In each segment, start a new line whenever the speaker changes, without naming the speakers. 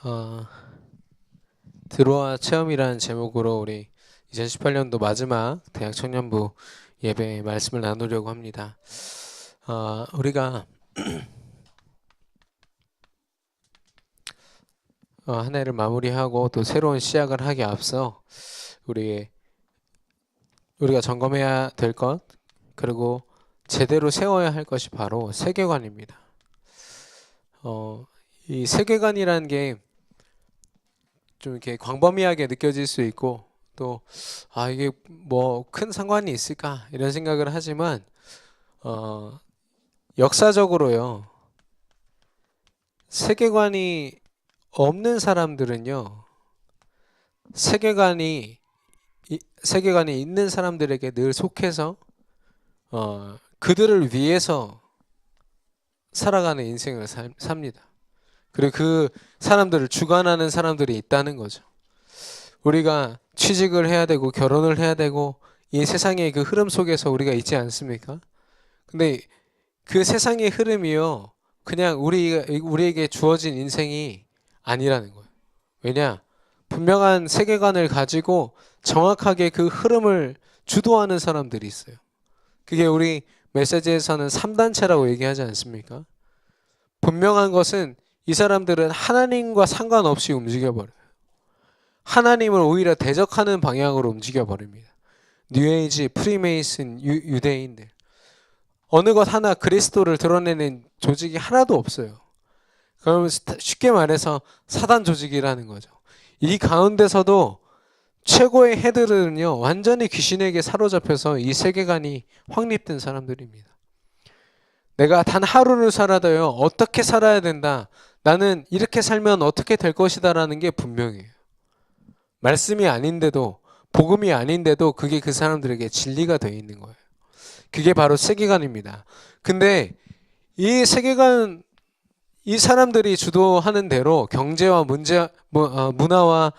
어, 들어와 체험이라는 제목으로 우리 2018년도 마지막 대학 청년부 예배 말씀을 나누려고 합니다. 우리가 한 해를 마무리하고 또 새로운 시작을 하기 앞서 우리가 점검해야 될 것, 그리고 제대로 세워야 할 것이 바로 세계관입니다. 이 세계관이라는 게 좀 이렇게 광범위하게 느껴질 수 있고, 또 이게 뭐 큰 상관이 있을까 이런 생각을 하지만 역사적으로요, 세계관이 없는 사람들은요, 세계관이 세계관이 있는 사람들에게 늘 속해서 그들을 위해서 살아가는 인생을 삽니다. 그리고 그 사람들을 주관하는 사람들이 있다는 거죠. 우리가 취직을 해야 되고 결혼을 해야 되고 이 세상의 그 흐름 속에서 우리가 있지 않습니까? 근데 그 세상의 흐름이요, 그냥 우리에게 주어진 인생이 아니라는 거예요. 왜냐? 분명한 세계관을 가지고 정확하게 그 흐름을 주도하는 사람들이 있어요. 그게 우리 메시지에서는 3단체라고 얘기하지 않습니까? 분명한 것은 이 사람들은 하나님과 상관없이 움직여버려요. 하나님을 오히려 대적하는 방향으로 움직여버립니다. 뉴에이지, 프리메이슨, 유대인들. 어느 것 하나 그리스도를 드러내는 조직이 하나도 없어요. 그러면 쉽게 말해서 사단 조직이라는 거죠. 이 가운데서도 최고의 헤드는요, 완전히 귀신에게 사로잡혀서 이 세계관이 확립된 사람들입니다. 내가 단 하루를 살아도요, 어떻게 살아야 된다, 나는 이렇게 살면 어떻게 될 것이다 라는 게 분명해요. 말씀이 아닌데도, 복음이 아닌데도 그게 그 사람들에게 진리가 되어 있는 거예요. 그게 바로 세계관입니다. 근데 이 세계관, 이 사람들이 주도하는 대로 경제와 문화와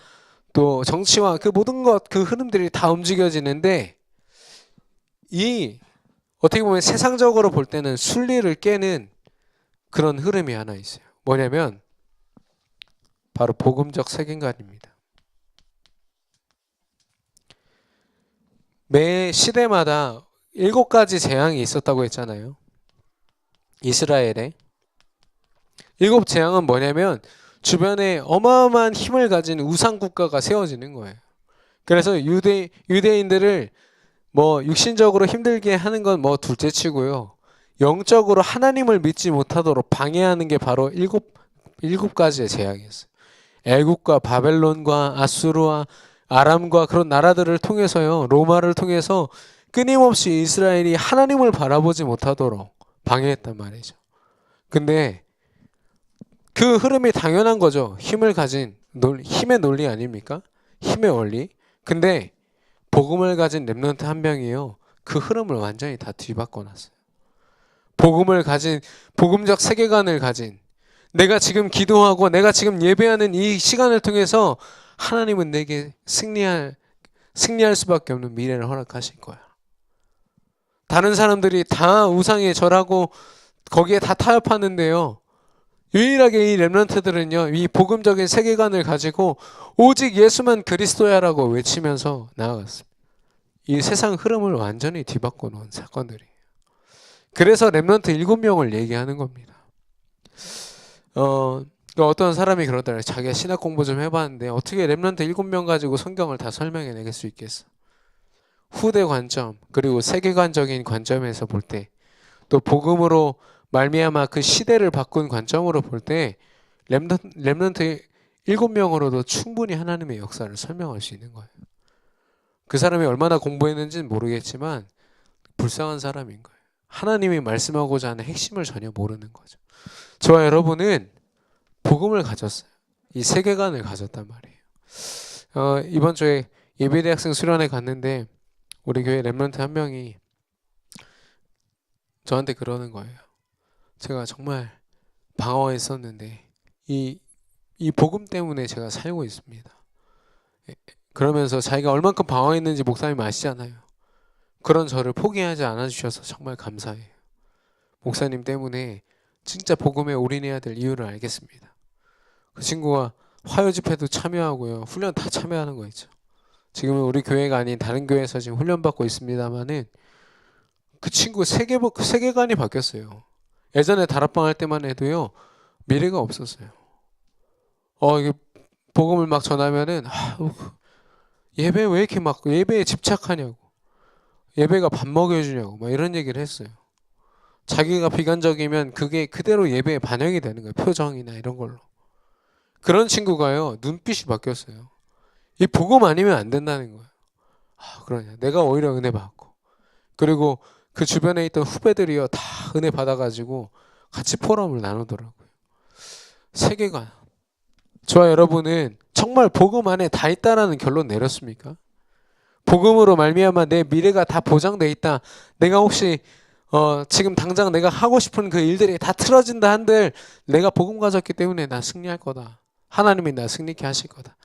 또 정치와 그 모든 것, 그 흐름들이 다 움직여지는데, 어떻게 보면 세상적으로 볼 때는 순리를 깨는 그런 흐름이 하나 있어요. 뭐냐면 바로 복음적 세계관입니다. 매 시대마다 7가지 재앙이 있었다고 했잖아요. 이스라엘에 7재앙은 뭐냐면 주변에 어마어마한 힘을 가진 우상 국가가 세워지는 거예요. 그래서 유대인들을 뭐 육신적으로 힘들게 하는 건 뭐 둘째치고요, 영적으로 하나님을 믿지 못하도록 방해하는 게 바로 일곱 가지의 재앙이었어요. 애국과 바벨론과 아수르와 아람과 그런 나라들을 통해서요, 로마를 통해서 끊임없이 이스라엘이 하나님을 바라보지 못하도록 방해했단 말이죠. 근데 그 흐름이 당연한 거죠. 힘의 논리 아닙니까? 힘의 원리. 근데 복음을 가진 렘넌트 한 명이요, 그 흐름을 완전히 다 뒤바꿔 놨어요. 복음적 세계관을 가진, 내가 지금 기도하고 내가 지금 예배하는 이 시간을 통해서 하나님은 내게 승리할 수밖에 없는 미래를 허락하실 거야. 다른 사람들이 다 우상에 절하고 거기에 다 타협하는데요, 유일하게 이 렘넌트들은요, 이 복음적인 세계관을 가지고 오직 예수만 그리스도야라고 외치면서 나아갔습니다. 이 세상 흐름을 완전히 뒤바꿔 놓은 사건들이에요. 그래서 렘넌트 7명을 얘기하는 겁니다. 어떤 사람이 그러더라고요. 자기가 신학 공부 좀 해봤는데 어떻게 렘넌트 7명 가지고 성경을 다 설명해내길 수 있겠어. 후대 관점, 그리고 세계관적인 관점에서 볼 때, 또 복음으로 말미암아 그 시대를 바꾼 관점으로 볼 때 렘넌트 7명으로도 충분히 하나님의 역사를 설명할 수 있는 거예요. 그 사람이 얼마나 공부했는지는 모르겠지만 불쌍한 사람인 거예요. 하나님이 말씀하고자 하는 핵심을 전혀 모르는 거죠. 저와 여러분은 복음을 가졌어요. 이 세계관을 가졌단 말이에요. 이번 주에 예비대학생 수련회 갔는데 우리 교회 렘넌트 한 명이 저한테 그러는 거예요. 제가 정말 방황했었는데 이 복음 때문에 제가 살고 있습니다. 그러면서 자기가 얼만큼 방황했는지 목사님 아시잖아요. 그런 저를 포기하지 않아 주셔서 정말 감사해요. 목사님 때문에 진짜 복음에 올인해야 될 이유를 알겠습니다. 그 친구가 화요 집회도 참여하고요. 훈련 다 참여하는 거 있죠. 지금은 우리 교회가 아닌 다른 교회에서 지금 훈련 받고 있습니다만은 그 친구 세계관이 바뀌었어요. 예전에 다락방 할 때만 해도요. 미래가 없었어요. 이게 복음을 막 전하면은 예배 왜 이렇게 막 예배에 집착하냐고. 예배가 밥 먹여주냐고 막 이런 얘기를 했어요. 자기가 비관적이면 그게 그대로 예배에 반영이 되는 거예요. 표정이나 이런 걸로. 그런 친구가요. 눈빛이 바뀌었어요. 이 복음 아니면 안 된다는 거예요. 그러냐. 내가 오히려 은혜 받고. 그리고 그 주변에 있던 후배들이요. 다 은혜 받아가지고 같이 포럼을 나누더라고요. 세계관. 저와 여러분은 정말 복음 안에 다 있다라는 결론 내렸습니까? 복음으로 말미암아 내 미래가 다 보장돼 있다. 내가 혹시 지금 당장 내가 하고 싶은 그 일들이 다 틀어진다 한들 내가 복음 가졌기 때문에 나 승리할 거다. 하나님이 나 승리케 하실 거다.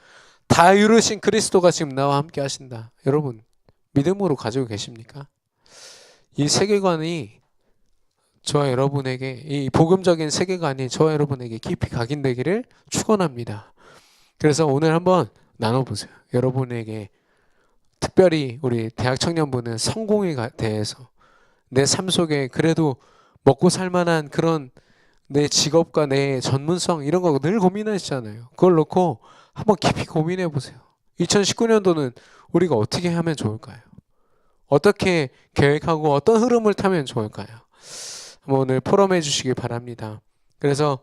다 이루신 그리스도가 지금 나와 함께 하신다. 여러분 믿음으로 가지고 계십니까? 이 세계관이 저와 여러분에게 이 복음적인 세계관이 저와 여러분에게 깊이 각인되기를 축원합니다. 그래서 오늘 한번 나눠보세요. 여러분에게 특별히 우리 대학 청년부는 성공에 대해서 내 삶 속에 그래도 먹고 살 만한 그런 내 직업과 내 전문성 이런 거 늘 고민하시잖아요. 그걸 놓고 한번 깊이 고민해 보세요. 2019년도는 우리가 어떻게 하면 좋을까요? 어떻게 계획하고 어떤 흐름을 타면 좋을까요? 한번 오늘 포럼해 주시기 바랍니다. 그래서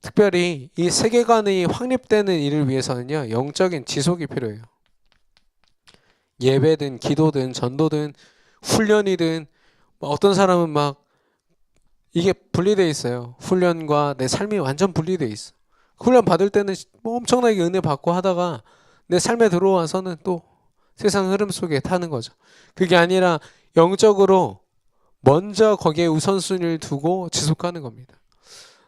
특별히 이 세계관이 확립되는 일을 위해서는요. 영적인 지속이 필요해요. 예배든 기도든 전도든 훈련이든 어떤 사람은 막 이게 분리돼 있어요. 훈련과 내 삶이 완전 분리돼 있어. 훈련 받을 때는 뭐 엄청나게 은혜 받고 하다가 내 삶에 들어와서는 또 세상 흐름 속에 타는 거죠. 그게 아니라 영적으로 먼저 거기에 우선순위를 두고 지속하는 겁니다.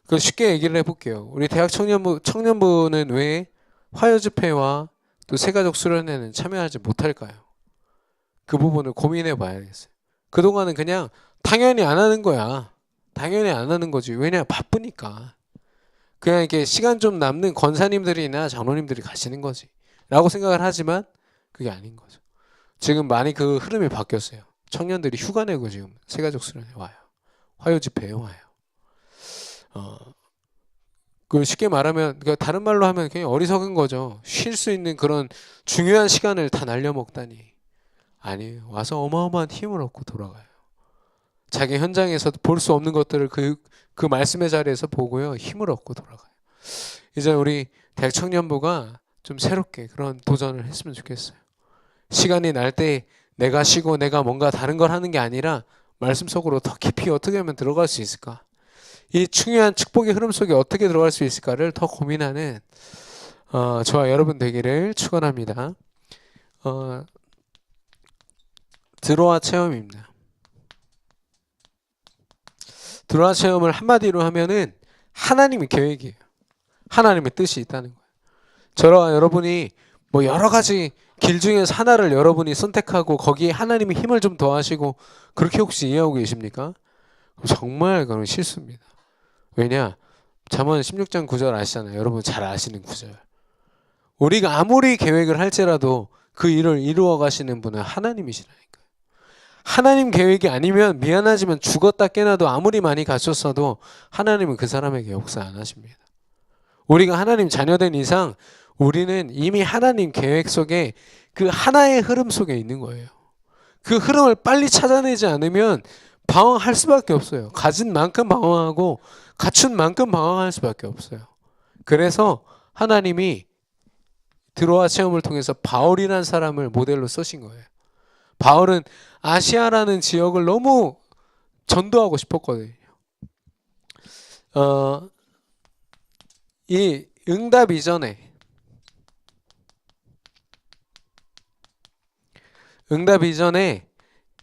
그 쉽게 얘기를 해볼게요. 우리 대학 청년부는 왜 화요 집회와 또 새가족 수련회는 참여하지 못할까요? 그 부분을 고민해 봐야겠어요. 그동안은 그냥 당연히 안 하는 거야. 당연히 안 하는 거지. 왜냐? 바쁘니까. 그냥 이렇게 시간 좀 남는 권사님들이나 장로님들이 가시는 거지. 라고 생각을 하지만 그게 아닌 거죠. 지금 많이 그 흐름이 바뀌었어요. 청년들이 휴가 내고 지금 새가족 수련회 와요. 화요 집회에 와요. 그 쉽게 말하면 그러니까 다른 말로 하면 그냥 어리석은 거죠. 쉴 수 있는 그런 중요한 시간을 다 날려먹다니. 아니에요. 와서 어마어마한 힘을 얻고 돌아가요. 자기 현장에서 볼 수 없는 것들을 그 말씀의 자리에서 보고요. 힘을 얻고 돌아가요. 이제 우리 대학 청년부가 좀 새롭게 그런 도전을 했으면 좋겠어요. 시간이 날 때 내가 쉬고 내가 뭔가 다른 걸 하는 게 아니라 말씀 속으로 더 깊이 어떻게 하면 들어갈 수 있을까? 이 중요한 축복의 흐름 속에 어떻게 들어갈 수 있을까를 더 고민하는 저와 여러분 되기를 축원합니다. 드로아 체험입니다. 드로아 체험을 한마디로 하면은 하나님의 계획이에요. 하나님의 뜻이 있다는 거예요. 저와 여러분이 뭐 여러 가지 길 중에서 하나를 여러분이 선택하고 거기에 하나님의 힘을 좀 더하시고 그렇게 혹시 이해하고 계십니까? 정말 그건 실수입니다. 왜냐? 잠언 16장 9절 아시잖아요. 여러분 잘 아시는 구절. 우리가 아무리 계획을 할지라도 그 일을 이루어 가시는 분은 하나님이시라니까요. 하나님 계획이 아니면 미안하지만 죽었다 깨나도 아무리 많이 갖췄어도 하나님은 그 사람에게 역사 안 하십니다. 우리가 하나님 자녀된 이상 우리는 이미 하나님 계획 속에 그 하나의 흐름 속에 있는 거예요. 그 흐름을 빨리 찾아내지 않으면 방황할 수밖에 없어요. 가진 만큼 방황하고 갖춘 만큼 방황할 수밖에 없어요. 그래서 하나님이 드로아 체험을 통해서 바울이라는 사람을 모델로 쓰신 거예요. 바울은 아시아라는 지역을 너무 전도하고 싶었거든요. 이 응답 이전에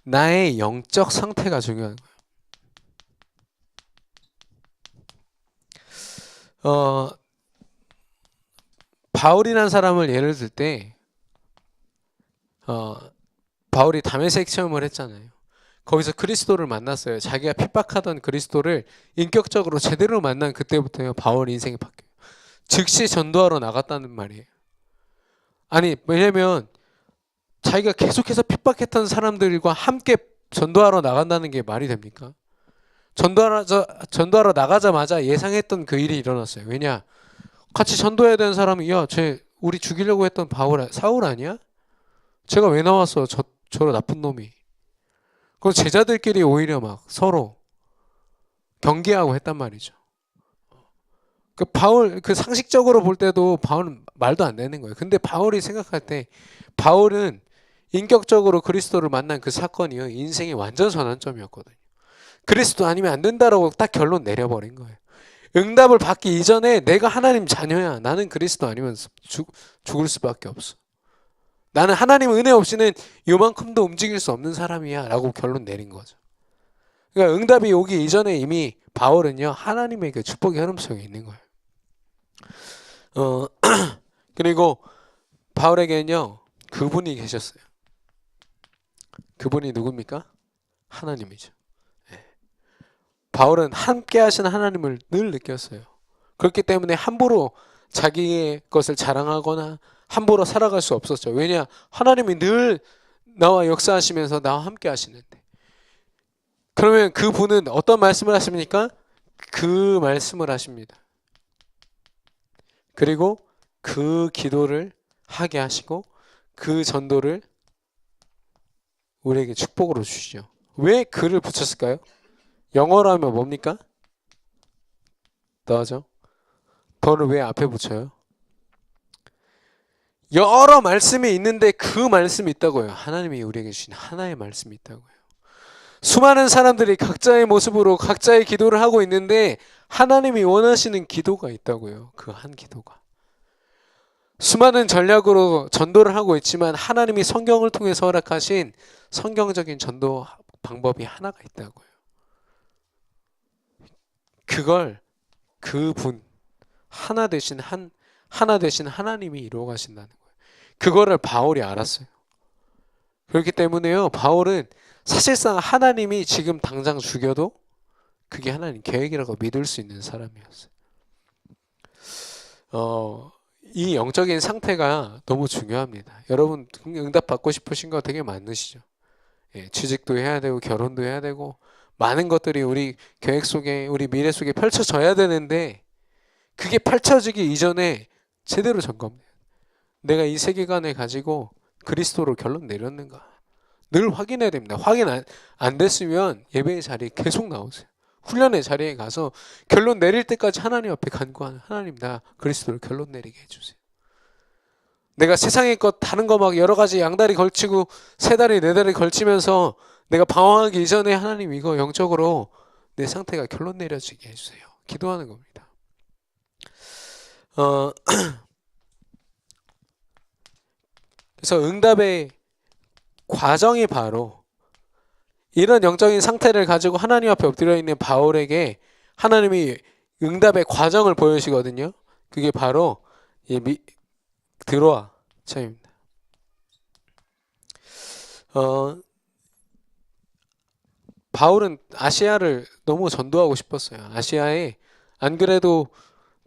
나의 영적 상태가 중요한 거예요. 바울이라는 사람을 예를 들 때 바울이 다메섹 체험을 했잖아요. 거기서 그리스도를 만났어요. 자기가 핍박하던 그리스도를 인격적으로 제대로 만난 그때부터 바울 인생이 바뀌어요. 즉시 전도하러 나갔다는 말이에요. 아니, 왜냐면 자기가 계속해서 핍박했던 사람들과 함께 전도하러 나간다는 게 말이 됩니까? 전도하러 나가자마자 예상했던 그 일이 일어났어요. 왜냐? 같이 전도해야 되는 사람이, 야, 우리 죽이려고 했던 사울 아니야? 제가 왜 나왔어? 저런 나쁜 놈이. 그럼 제자들끼리 오히려 막 서로 경계하고 했단 말이죠. 그 상식적으로 볼 때도 바울은 말도 안 되는 거예요. 근데 바울이 생각할 때, 바울은 인격적으로 그리스도를 만난 그 사건이요, 인생의 완전 전환점이었거든요. 그리스도 아니면 안 된다라고 딱 결론 내려버린 거예요. 응답을 받기 이전에 내가 하나님 자녀야. 나는 그리스도 아니면 죽을 수밖에 없어. 나는 하나님 은혜 없이는 요만큼도 움직일 수 없는 사람이야 라고 결론 내린 거죠. 그러니까 응답이 오기 이전에 이미 바울은요, 하나님의 그 축복의 흐름 속에 있는 거예요. 그리고 바울에게는요, 그분이 계셨어요. 그분이 누굽니까? 하나님이죠. 바울은 함께 하신 하나님을 늘 느꼈어요. 그렇기 때문에 함부로 자기의 것을 자랑하거나 함부로 살아갈 수 없었죠. 왜냐? 하나님이 늘 나와 역사하시면서 나와 함께 하시는데. 그러면 그분은 어떤 말씀을 하십니까? 그 말씀을 하십니다. 그리고 그 기도를 하게 하시고 그 전도를 우리에게 축복으로 주시죠. 왜 그를 붙였을까요? 영어로 하면 뭡니까? 더죠. 더를 왜 앞에 붙여요? 여러 말씀이 있는데 그 말씀이 있다고요. 하나님이 우리에게 주신 하나의 말씀이 있다고요. 수많은 사람들이 각자의 모습으로 각자의 기도를 하고 있는데 하나님이 원하시는 기도가 있다고요. 그 한 기도가. 수많은 전략으로 전도를 하고 있지만 하나님이 성경을 통해서 허락하신 성경적인 전도 방법이 하나가 있다고요. 그걸 그분 하나 되신 하나님이 이루어 가신다는 거예요. 그거를 바울이 알았어요. 그렇기 때문에요, 바울은 사실상 하나님이 지금 당장 죽여도 그게 하나님 계획이라고 믿을 수 있는 사람이었어요. 이 영적인 상태가 너무 중요합니다. 여러분 응답 받고 싶으신 거 되게 많으시죠. 취직도 해야 되고 결혼도 해야 되고 많은 것들이 우리 계획 속에, 우리 미래 속에 펼쳐져야 되는데 그게 펼쳐지기 이전에 제대로 점검해요. 내가 이 세계관을 가지고 그리스도로 결론 내렸는가? 늘 확인해야 됩니다. 확인 안 됐으면 예배의 자리에 계속 나오세요. 훈련의 자리에 가서 결론 내릴 때까지 하나님 앞에 간구하는, 하나님 나 그리스도로 결론 내리게 해주세요. 내가 세상의 것 다른 거 막 여러 가지 양다리 걸치고 세 다리 네 다리 걸치면서 내가 방황하기 이전에 하나님 이거 영적으로 내 상태가 결론 내려지게 해주세요. 기도하는 겁니다. 그래서 응답의 과정이 바로 이런 영적인 상태를 가지고 하나님 앞에 엎드려 있는 바울에게 하나님이 응답의 과정을 보여주시거든요. 그게 바로 들어와 차입니다. 바울은 아시아를 너무 전도하고 싶었어요. 아시아에 안 그래도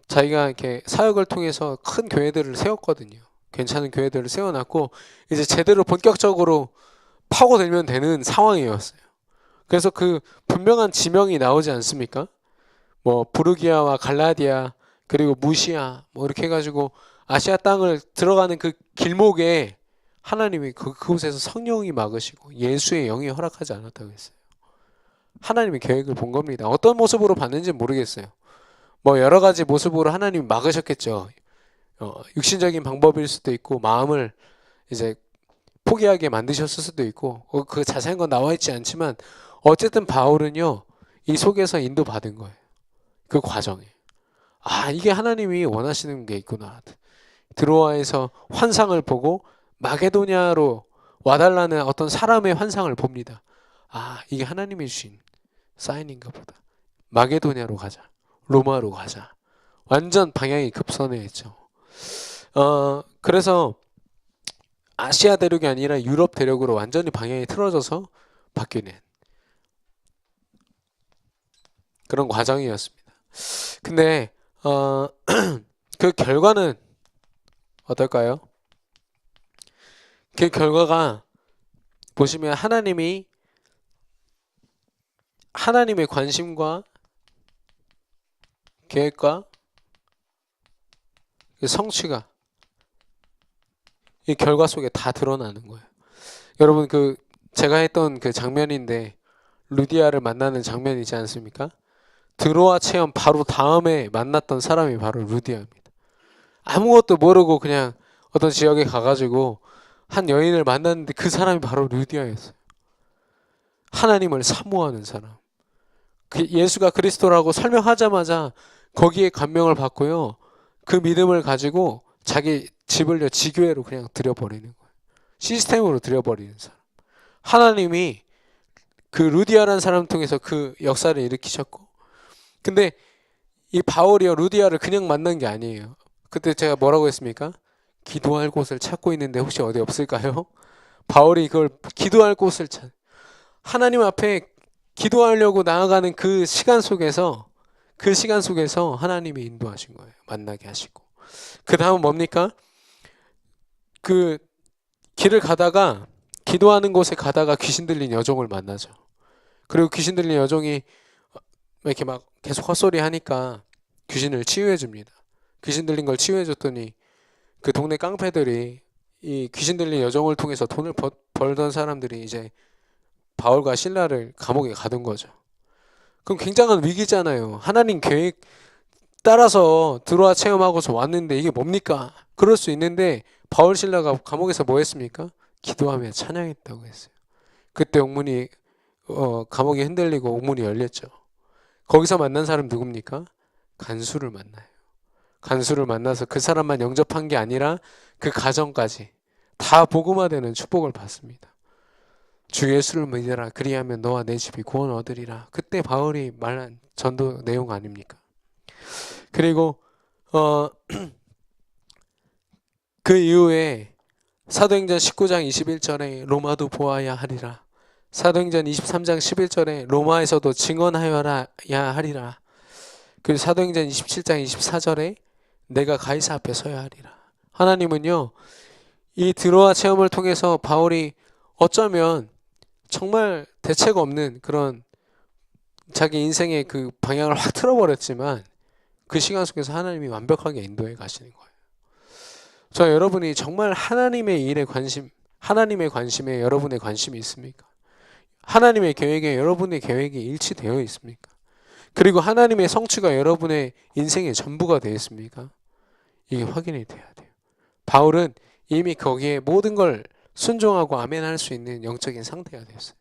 자기가 이렇게 사역을 통해서 큰 교회들을 세웠거든요. 괜찮은 교회들을 세워놨고 이제 제대로 본격적으로 파고들면 되는 상황이었어요. 그래서 그 분명한 지명이 나오지 않습니까? 뭐 부르기아와 갈라디아 그리고 무시아 뭐 이렇게 해가지고 아시아 땅을 들어가는 그 길목에 하나님이 그곳에서 성령이 막으시고 예수의 영이 허락하지 않았다고 했어요. 하나님의 계획을 본 겁니다. 어떤 모습으로 봤는지 모르겠어요. 뭐 여러 가지 모습으로 하나님이 막으셨겠죠. 육신적인 방법일 수도 있고 마음을 이제 포기하게 만드셨을 수도 있고 그 자세한 건 나와 있지 않지만 어쨌든 바울은요 이 속에서 인도받은 거예요. 그 과정에 이게 하나님이 원하시는 게 있구나. 드로아에서 환상을 보고 마게도냐로 와달라는 어떤 사람의 환상을 봅니다. 이게 하나님이 주신 사인인가 보다. 마게도냐로 가자. 로마로 가자. 완전 방향이 급선회했죠. 그래서 아시아 대륙이 아니라 유럽 대륙으로 완전히 방향이 틀어져서 바뀌는 그런 과정이었습니다. 근데 그 결과는 어떨까요? 그 결과가 보시면 하나님의 관심과 계획과 그 성취가 이 결과 속에 다 드러나는 거예요. 여러분, 제가 했던 그 장면인데 루디아를 만나는 장면이지 않습니까? 드로아 체험 바로 다음에 만났던 사람이 바로 루디아입니다. 아무것도 모르고 그냥 어떤 지역에 가가지고 한 여인을 만났는데 그 사람이 바로 루디아였어요. 하나님을 사모하는 사람. 예수가 그리스도라고 설명하자마자 거기에 감명을 받고요. 그 믿음을 가지고 자기 집을 지교회로 그냥 들여버리는 거예요. 시스템으로 들여버리는 사람. 하나님이 그 루디아라는 사람을 통해서 그 역사를 일으키셨고, 근데 이 바울이요 루디아를 그냥 만난 게 아니에요. 그때 제가 뭐라고 했습니까? 기도할 곳을 찾고 있는데 혹시 어디 없을까요? 바울이 그걸 기도할 곳을 하나님 앞에 기도하려고 나아가는 그 시간 속에서 하나님이 인도하신 거예요. 만나게 하시고. 그 다음은 뭡니까? 그 길을 가다가 기도하는 곳에 가다가 귀신 들린 여종을 만나죠. 그리고 귀신 들린 여종이 이렇게 막 계속 헛소리 하니까 귀신을 치유해 줍니다. 귀신 들린 걸 치유해 줬더니 그 동네 깡패들이 이 귀신 들린 여종을 통해서 돈을 벌던 사람들이 이제 바울과 실라를 감옥에 가둔 거죠. 그럼 굉장한 위기잖아요. 하나님 계획 따라서 들어와 체험하고서 왔는데 이게 뭡니까? 그럴 수 있는데 바울 실라가 감옥에서 뭐 했습니까? 기도하며 찬양했다고 했어요. 그때 옥문이 감옥이 흔들리고 옥문이 열렸죠. 거기서 만난 사람 누굽니까? 간수를 만나요. 간수를 만나서 그 사람만 영접한 게 아니라 그 가정까지 다 복음화되는 축복을 받습니다. 주 예수를 믿으라 그리하면 너와 내 집이 구원 얻으리라. 그때 바울이 말한 전도 내용 아닙니까? 그리고 그 이후에 사도행전 19장 21절에 로마도 보아야 하리라. 사도행전 23장 11절에 로마에서도 증언하여야 하리라. 그리고 사도행전 27장 24절에 내가 가이사 앞에 서야 하리라. 하나님은요, 이 드로아 체험을 통해서 바울이 어쩌면 정말 대책 없는 그런 자기 인생의 그 방향을 확 틀어버렸지만 그 시간 속에서 하나님이 완벽하게 인도해 가시는 거예요. 저 여러분이 정말 하나님의 일에 하나님의 관심에 여러분의 관심이 있습니까? 하나님의 계획에 여러분의 계획이 일치되어 있습니까? 그리고 하나님의 성취가 여러분의 인생의 전부가 되었습니까? 이게 확인이 돼야 돼요. 바울은 이미 거기에 모든 걸 순종하고 아멘할 수 있는 영적인 상태가 되었어요.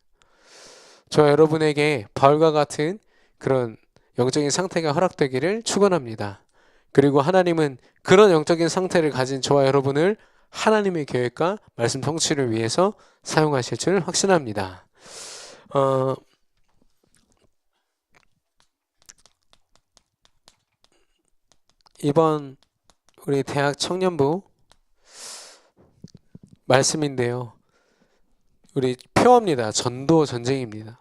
저 여러분에게 바울과 같은 그런 영적인 상태가 허락되기를 축원합니다. 그리고 하나님은 그런 영적인 상태를 가진 저와 여러분을 하나님의 계획과 말씀 성취를 위해서 사용하실 줄 확신합니다. 이번 우리 대학 청년부 말씀인데요. 우리 표어입니다. 전도 전쟁입니다.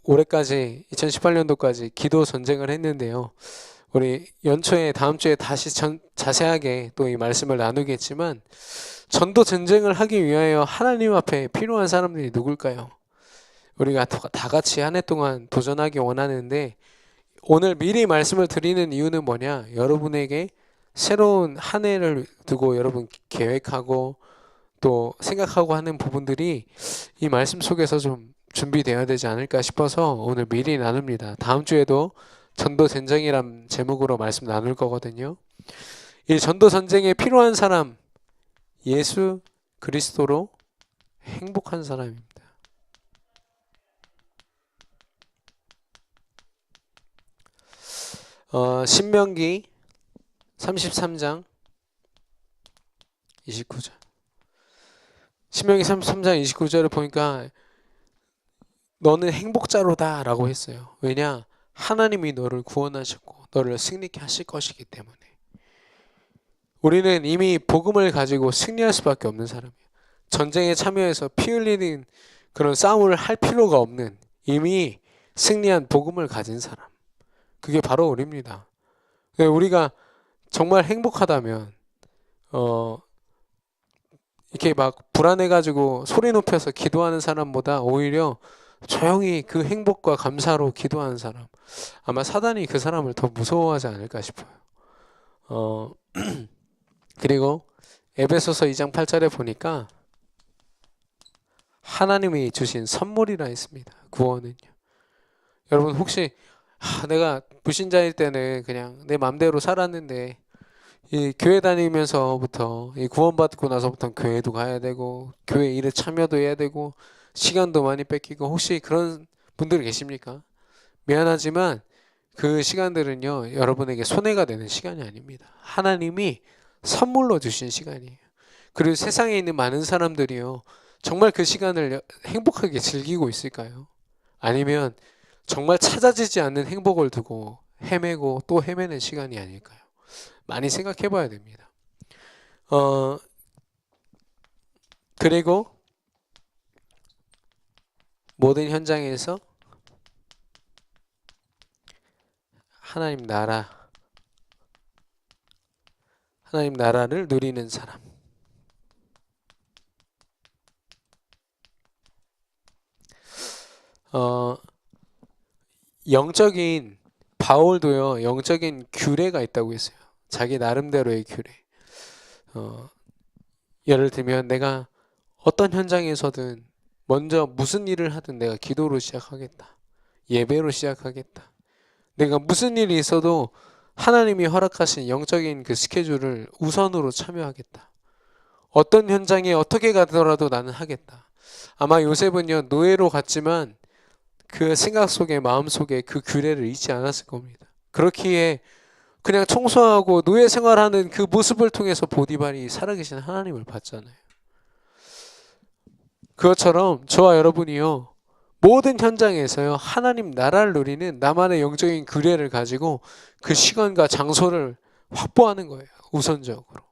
올해까지 2018년도까지 기도 전쟁을 했는데요. 우리 연초에 다음 주에 다시 자세하게 또 이 말씀을 나누겠지만 전도 전쟁을 하기 위하여 하나님 앞에 필요한 사람들이 누굴까요? 우리가 다 같이 한 해 동안 도전하기 원하는데 오늘 미리 말씀을 드리는 이유는 뭐냐? 여러분에게 새로운 한 해를 두고 여러분 계획하고 또 생각하고 하는 부분들이 이 말씀 속에서 좀 준비되어야 되지 않을까 싶어서 오늘 미리 나눕니다. 다음 주에도 전도 전쟁이란 제목으로 말씀 나눌 거거든요. 이 전도 전쟁에 필요한 사람, 예수 그리스도로 행복한 사람입니다. 신명기 33장 29절. 신명기 33장 29절을 보니까 너는 행복자로다 라고 했어요. 왜냐? 하나님이 너를 구원하셨고 너를 승리케 하실 것이기 때문에. 우리는 이미 복음을 가지고 승리할 수밖에 없는 사람이에요. 전쟁에 참여해서 피 흘리는 그런 싸움을 할 필요가 없는 이미 승리한 복음을 가진 사람. 그게 바로 우리입니다. 우리가 정말 행복하다면 이렇게 막 불안해가지고 소리 높여서 기도하는 사람보다 오히려 조용히 그 행복과 감사로 기도하는 사람, 아마 사단이 그 사람을 더 무서워하지 않을까 싶어요. 어, 그리고 에베소서 2장 8절에 보니까 하나님이 주신 선물이라 했습니다. 구원은요. 여러분 혹시 내가 불신자일 때는 그냥 내 맘대로 살았는데 이 교회 다니면서부터 이 구원받고 나서부터 교회도 가야 되고 교회 일에 참여도 해야 되고 시간도 많이 뺏기고 혹시 그런 분들 계십니까? 미안하지만 그 시간들은요 여러분에게 손해가 되는 시간이 아닙니다. 하나님이 선물로 주신 시간이에요. 그리고 세상에 있는 많은 사람들이요 정말 그 시간을 행복하게 즐기고 있을까요? 아니면 정말 찾아지지 않는 행복을 두고 헤매고 또 헤매는 시간이 아닐까요? 많이 생각해 봐야 됩니다. 그리고 모든 현장에서 하나님 나라를 누리는 사람. 영적인 바울도요 영적인 규례가 있다고 했어요. 자기 나름대로의 규례. 예를 들면 내가 어떤 현장에서든 먼저 무슨 일을 하든 내가 기도로 시작하겠다. 예배로 시작하겠다. 내가 무슨 일이 있어도 하나님이 허락하신 영적인 그 스케줄을 우선으로 참여하겠다. 어떤 현장에 어떻게 가더라도 나는 하겠다. 아마 요셉은요 노예로 갔지만 그 생각 속에 마음 속에 그 규례를 잊지 않았을 겁니다. 그렇기에 그냥 청소하고 노예 생활하는 그 모습을 통해서 보디발이 살아계신 하나님을 봤잖아요. 그것처럼 저와 여러분이요 모든 현장에서요 하나님 나라를 누리는 나만의 영적인 규례를 가지고 그 시간과 장소를 확보하는 거예요. 우선적으로.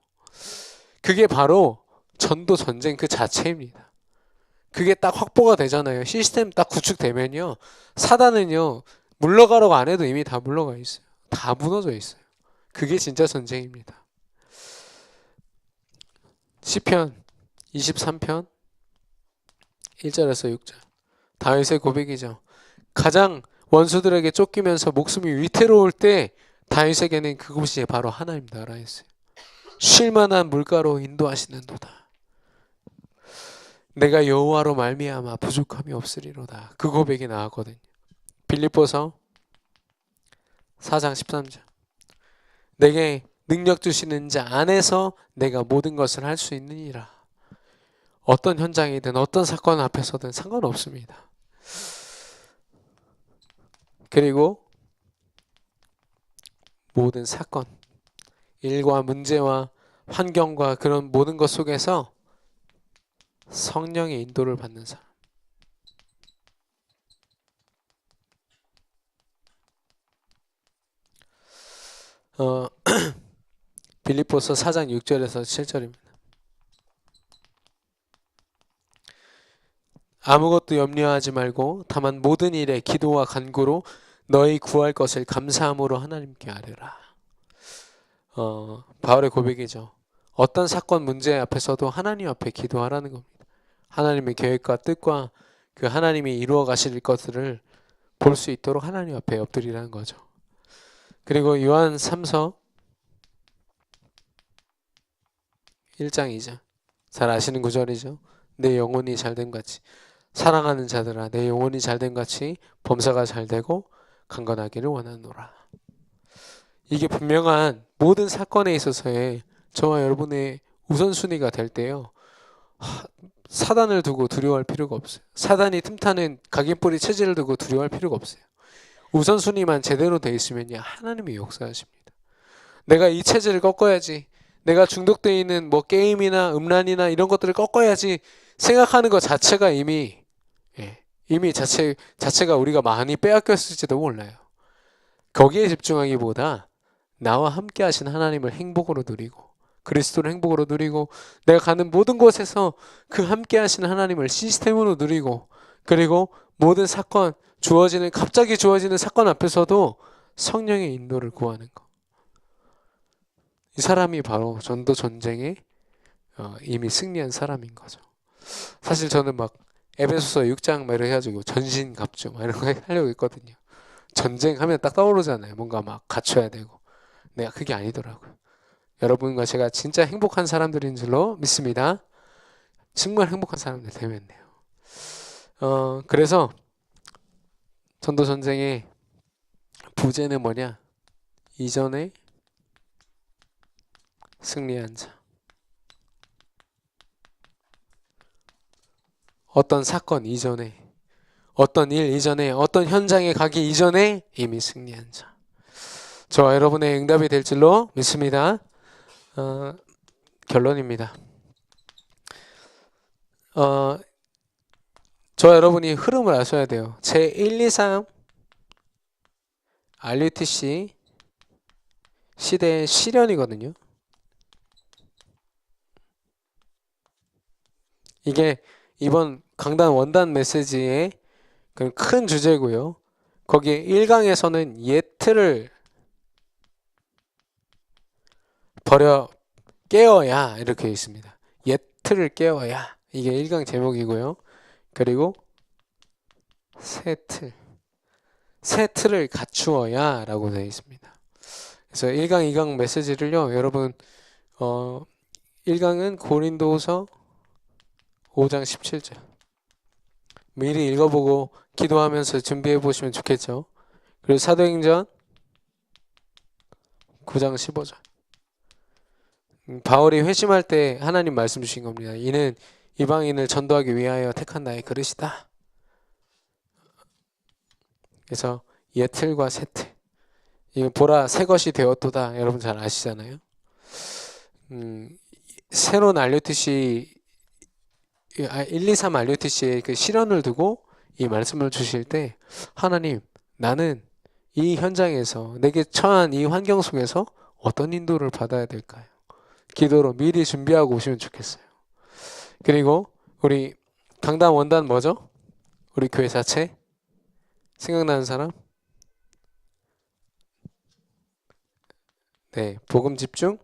그게 바로 전도 전쟁 그 자체입니다. 그게 딱 확보가 되잖아요. 시스템 딱 구축되면요 사단은요 물러가라고 안 해도 이미 다 물러가 있어요. 다 무너져 있어요. 그게 진짜 전쟁입니다. 시편 23편 1절에서 6절 다윗의 고백이죠. 가장 원수들에게 쫓기면서 목숨이 위태로울 때 다윗에게는 그곳이 바로 하나님 나라였어요. 쉴만한 물가로 인도하시는도다. 내가 여호와로 말미암아 부족함이 없으리로다. 그 고백이 나왔거든요. 빌립보서 4장 13절 내게 능력 주시는 자 안에서 내가 모든 것을 할 수 있느니라. 어떤 현장이든 어떤 사건 앞에서든 상관없습니다. 그리고 모든 사건, 일과 문제와 환경과 그런 모든 것 속에서 성령의 인도를 받는 사람. 빌립보서 4장 6절에서 7절입니다. 아무것도 염려하지 말고 다만 모든 일에 기도와 간구로 너희 구할 것을 감사함으로 하나님께 아뢰라. 바울의 고백이죠. 어떤 사건 문제 앞에서도 하나님 앞에 기도하라는 겁니다. 하나님의 계획과 뜻과 그 하나님이 이루어 가실 것들을 볼 수 있도록 하나님 앞에 엎드리라는 거죠. 그리고 요한 3서 1장 2절 잘 아시는 구절이죠. 내 영혼이 잘됨 같이 사랑하는 자들아 내 영혼이 잘됨 같이 범사가 잘되고 강건하기를 원하노라. 이게 분명한 모든 사건에 있어서의 저와 여러분의 우선순위가 될 때요 사단을 두고 두려워할 필요가 없어요. 사단이 틈타는 각인뿌리 체질을 두고 두려워할 필요가 없어요. 우선순위만 제대로 돼 있으면요 하나님이 역사하십니다. 내가 이 체질을 꺾어야지, 내가 중독되어 있는 뭐 게임이나 음란이나 이런 것들을 꺾어야지 생각하는 것 자체가 이미 자체가 우리가 많이 빼앗겼을지도 몰라요. 거기에 집중하기보다 나와 함께 하신 하나님을 행복으로 누리고 그리스도를 행복으로 누리고 내가 가는 모든 곳에서 그 함께 하신 하나님을 시스템으로 누리고 그리고 모든 사건 갑자기 주어지는 사건 앞에서도 성령의 인도를 구하는 것. 이 사람이 바로 전도 전쟁에 이미 승리한 사람인 거죠. 사실 저는 막 에베소서 6장 막 이렇게 해가지고 전신갑주 막 이런 거 하려고 했거든요. 전쟁하면 딱 떠오르잖아요. 뭔가 막 갖춰야 되고. 내가 그게 아니더라고요. 여러분과 제가 진짜 행복한 사람들인 줄로 믿습니다. 정말 행복한 사람들 되면 돼요. 그래서 전도 전쟁의 부제는 뭐냐? 이전에 승리한 자. 어떤 사건 이전에, 어떤 일 이전에, 어떤 현장에 가기 이전에 이미 승리한 자. 저와 여러분의 응답이 될 줄로 믿습니다. 결론입니다. 저와 여러분이 흐름을 아셔야 돼요. 제 1, 2, 3 RUTC 시대의 실현이거든요. 이게 이번 강단 원단 메시지의 큰 주제고요. 거기에 1강에서는 예틀을 버려 깨어야 이렇게 있습니다. 예틀을 깨어야 이게 1강 제목이고요. 그리고 새 틀을 갖추어야 라고 되어 있습니다. 그래서 1강, 2강 메시지를요, 여러분 1강은 고린도후서 5장 17절 미리 읽어보고 기도하면서 준비해 보시면 좋겠죠. 그리고 사도행전 9장 15절 바울이 회심할 때 하나님 말씀 주신 겁니다. 이는 이방인을 전도하기 위하여 택한 나의 그릇이다. 그래서 예틀과 새틀 이거 보라 새 것이 되었도다. 여러분 잘 아시잖아요. 새로운 RUTC 1, 2, 3 RUTC의 그 실현을 두고 이 말씀을 주실 때 하나님 나는 이 현장에서 내게 처한 이 환경 속에서 어떤 인도를 받아야 될까요? 기도로 미리 준비하고 오시면 좋겠어요. 그리고 우리 강단 원단 뭐죠? 우리 교회 자체 생각나는 사람? 네, 복음 집중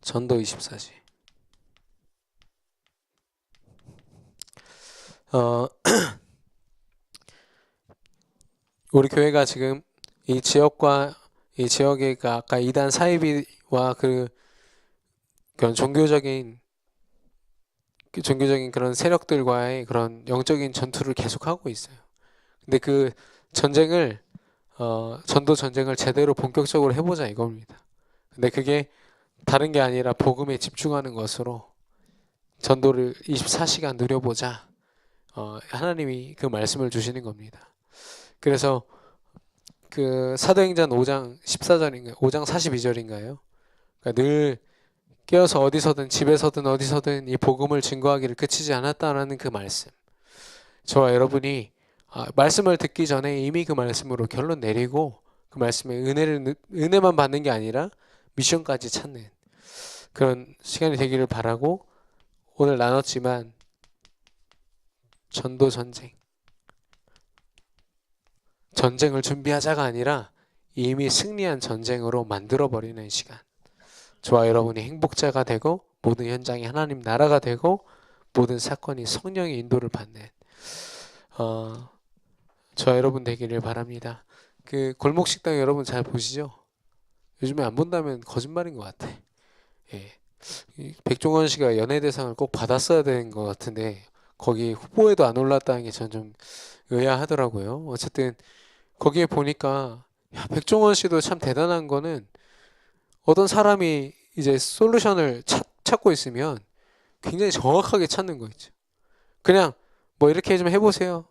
전도 24시. 우리 교회가 지금 이 지역과 이 지역의 아까 이단 사이비와 그런 종교적인 그런 세력들과의 그런 영적인 전투를 계속하고 있어요. 근데 그 전쟁을 전도 전쟁을 제대로 본격적으로 해보자 이겁니다. 근데 그게 다른 게 아니라 복음에 집중하는 것으로 전도를 24시간 누려보자. 하나님이 그 말씀을 주시는 겁니다. 그래서 그 사도행전 5장 14절인가요? 5장 42절인가요? 그러니까 늘 깨어서 어디서든 집에서든 어디서든 이 복음을 증거하기를 그치지 않았다라는 그 말씀. 저와 여러분이 말씀을 듣기 전에 이미 그 말씀으로 결론 내리고 그 말씀의 은혜만 받는 게 아니라 미션까지 찾는 그런 시간이 되기를 바라고 오늘 나눴지만 전도 전쟁을 준비하자가 아니라 이미 승리한 전쟁으로 만들어버리는 시간. 저와 여러분이 행복자가 되고 모든 현장이 하나님 나라가 되고 모든 사건이 성령의 인도를 받는 저와 여러분 되기를 바랍니다. 그 골목식당 여러분 잘 보시죠? 요즘에 안 본다면 거짓말인 것 같아. 예. 백종원 씨가 연예대상을 꼭 받았어야 되는 것 같은데 거기 후보에도 안 올랐다는 게 저는 좀 의아하더라고요. 어쨌든 거기에 보니까 백종원 씨도 참 대단한 거는 어떤 사람이 이제 솔루션을 찾고 있으면 굉장히 정확하게 찾는 거 있죠. 그냥 뭐 이렇게 좀 해보세요.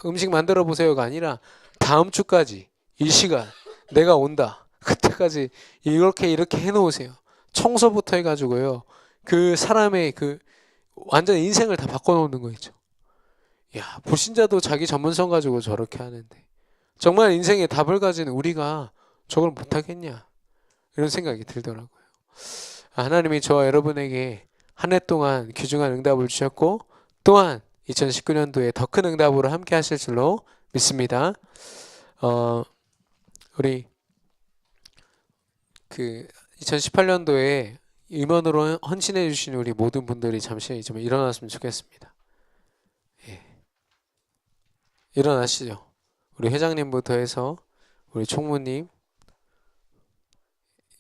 음식 만들어 보세요가 아니라 다음 주까지 이 시간 내가 온다. 그때까지 이렇게 해놓으세요. 청소부터 해가지고요. 그 사람의 그 완전 인생을 다 바꿔놓는 거 있죠. 야, 불신자도 자기 전문성 가지고 저렇게 하는데 정말 인생의 답을 가진 우리가 저걸 못하겠냐 이런 생각이 들더라고요. 하나님이 저와 여러분에게 한 해 동안 귀중한 응답을 주셨고 또한 2019년도에 더 큰 응답으로 함께 하실 줄로 믿습니다. 우리 그 2018년도에 임원으로 헌신해 주신 우리 모든 분들이 잠시 좀 일어났으면 좋겠습니다. 예. 일어나시죠. 우리 회장님부터 해서 우리 총무님,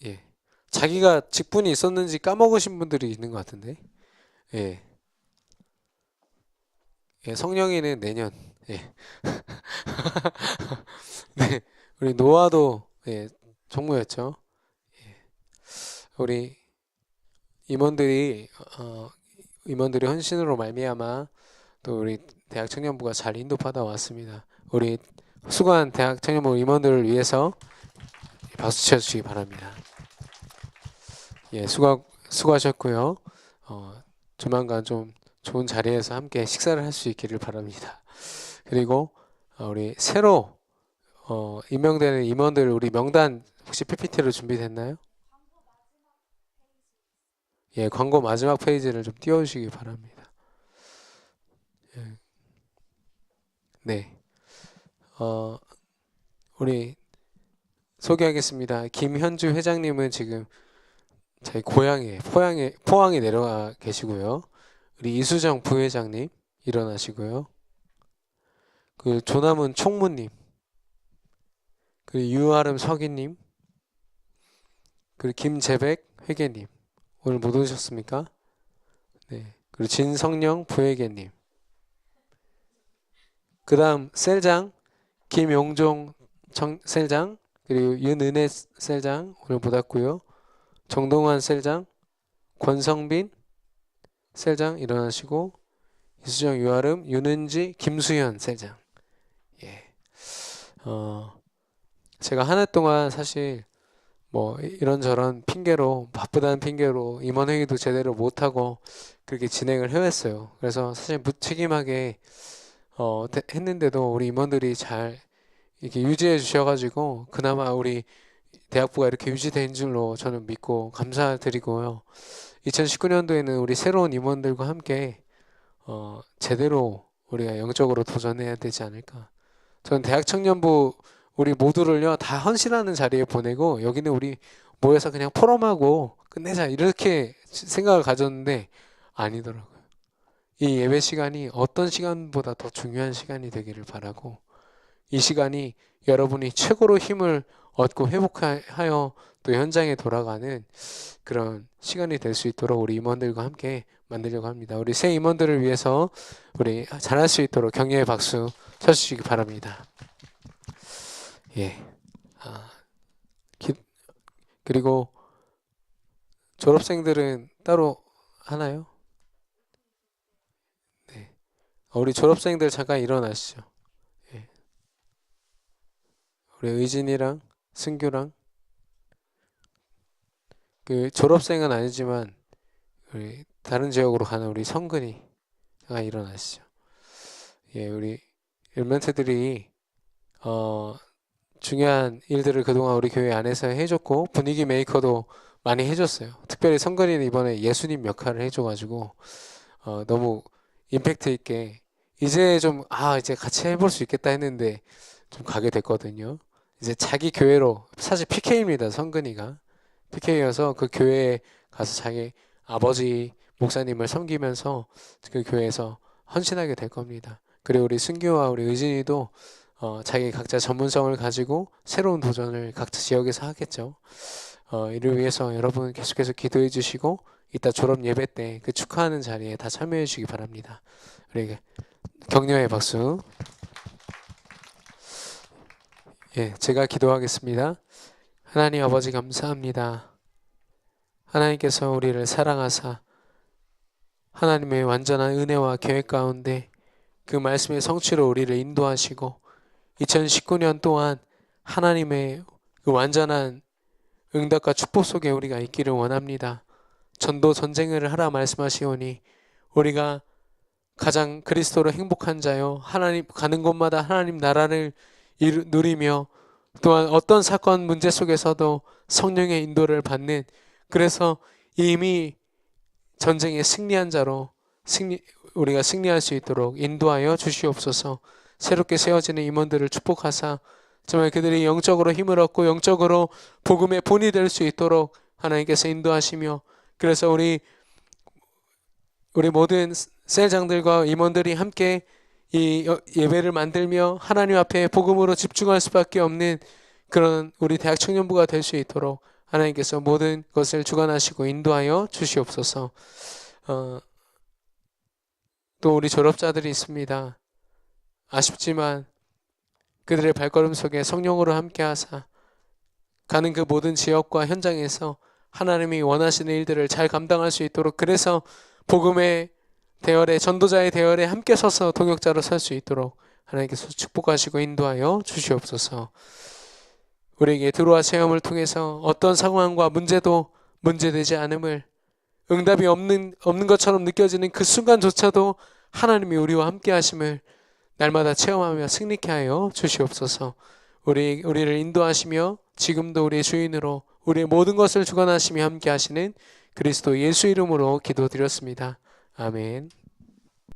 예. 자기가 직분이 있었는지 까먹으신 분들이 있는 것 같은데, 예. 예, 성령이는 내년, 예. 네. 우리 노아도, 예, 총무였죠. 우리 임원들이, 임원들이 헌신으로 말미암아 또 우리 대학 청년부가 잘 인도받아 왔습니다. 우리 수고한 대학 청년부 임원들을 위해서 박수 쳐주시기 바랍니다. 예, 수고하셨고요. 조만간 좀 좋은 자리에서 함께 식사를 할 수 있기를 바랍니다. 그리고 우리 새로 임명되는 임원들 우리 명단 혹시 PPT로 준비됐나요? 예, 광고 마지막 페이지를 좀 띄워주시기 바랍니다. 예, 네, 우리 소개하겠습니다. 김현주 회장님은 지금 저희 고향에 포항에 내려가 계시고요. 우리 이수정 부회장님 일어나시고요. 그 조남은 총무님, 그 유아름 서기님, 그리고 김재백 회계님 오늘 못 오셨습니까? 네. 그리고 진성령 부회계님. 그다음 셀장 김용종 셀장 그리고 윤은혜 셀장 오늘 못 왔고요. 정동환 셀장, 권성빈 셀장 일어나시고 이수정, 유아름, 윤은지, 김수현 셀장. 예. 제가 한 해 동안 사실 뭐 이런저런 핑계로 바쁘다는 핑계로 임원회의도 제대로 못하고 그렇게 진행을 해왔어요. 그래서 사실 무책임하게 했는데도 우리 임원들이 잘 이렇게 유지해 주셔가지고 그나마 우리 대학부가 이렇게 유지된 줄로 저는 믿고 감사드리고요. 2019년도에는 우리 새로운 임원들과 함께 제대로 우리가 영적으로 도전해야 되지 않을까. 저는 대학 청년부 우리 모두를요 다 헌신하는 자리에 보내고 여기는 우리 모여서 그냥 포럼하고 끝내자 이렇게 생각을 가졌는데 아니더라고요. 이 예배 시간이 어떤 시간보다 더 중요한 시간이 되기를 바라고 이 시간이 여러분이 최고로 힘을 얻고 회복하여 또 현장에 돌아가는 그런 시간이 될 수 있도록 우리 임원들과 함께 만들려고 합니다. 우리 새 임원들을 위해서 우리 잘할 수 있도록 격려의 박수 쳐주시기 바랍니다. 예. 그리고 졸업생들은 따로 하나요? 네. 우리 졸업생들 잠깐 일어나시죠. 예. 우리 의진이랑 승규랑 그 졸업생은 아니지만 우리 다른 지역으로 가는 우리 성근이가 일어나시죠. 예, 우리 멘트들이 중요한 일들을 그동안 우리 교회 안에서 해줬고 분위기 메이커도 많이 해줬어요. 특별히 성근이는 이번에 예수님 역할을 해줘가지고 너무 임팩트 있게 이제 좀 이제 같이 해볼 수 있겠다 했는데 좀 가게 됐거든요. 이제 자기 교회로 사실 PK입니다. 성근이가 PK여서 그 교회에 가서 자기 아버지 목사님을 섬기면서 그 교회에서 헌신하게 될 겁니다. 그리고 우리 승규와 우리 의진이도 자기 각자 전문성을 가지고 새로운 도전을 각자 지역에서 하겠죠. 이를 위해서 여러분 계속해서 기도해 주시고 이따 졸업 예배 때 그 축하하는 자리에 다 참여해 주시기 바랍니다. 우리 격려의 박수. 예, 제가 기도하겠습니다. 하나님 아버지 감사합니다. 하나님께서 우리를 사랑하사 하나님의 완전한 은혜와 계획 가운데 그 말씀의 성취로 우리를 인도하시고 2019년 동안 하나님의 그 완전한 응답과 축복 속에 우리가 있기를 원합니다. 전도 전쟁을 하라 말씀하시오니 우리가 가장 그리스도로 행복한 자요 하나님 가는 곳마다 하나님 나라를 누리며 또한 어떤 사건 문제 속에서도 성령의 인도를 받는 그래서 이미 전쟁에 승리한 자로 우리가 승리할 수 있도록 인도하여 주시옵소서. 새롭게 세워지는 임원들을 축복하사 정말 그들이 영적으로 힘을 얻고 영적으로 복음의 본이 될 수 있도록 하나님께서 인도하시며, 그래서 우리 모든 셀장들과 임원들이 함께 이 예배를 만들며 하나님 앞에 복음으로 집중할 수밖에 없는 그런 우리 대학 청년부가 될 수 있도록 하나님께서 모든 것을 주관하시고 인도하여 주시옵소서. 또 우리 졸업자들이 있습니다. 아쉽지만 그들의 발걸음 속에 성령으로 함께 하사 가는 그 모든 지역과 현장에서 하나님이 원하시는 일들을 잘 감당할 수 있도록, 그래서 복음의 대열에, 전도자의 대열에 함께 서서 동역자로 설 수 있도록 하나님께서 축복하시고 인도하여 주시옵소서. 우리에게 들어와 체험을 통해서 어떤 상황과 문제도 문제되지 않음을, 응답이 없는 것처럼 느껴지는 그 순간조차도 하나님이 우리와 함께 하심을 날마다 체험하며 승리케 하여 주시옵소서. 우리를 인도하시며 지금도 우리의 주인으로 우리의 모든 것을 주관하시며 함께 하시는 그리스도 예수 이름으로 기도드렸습니다. 아멘.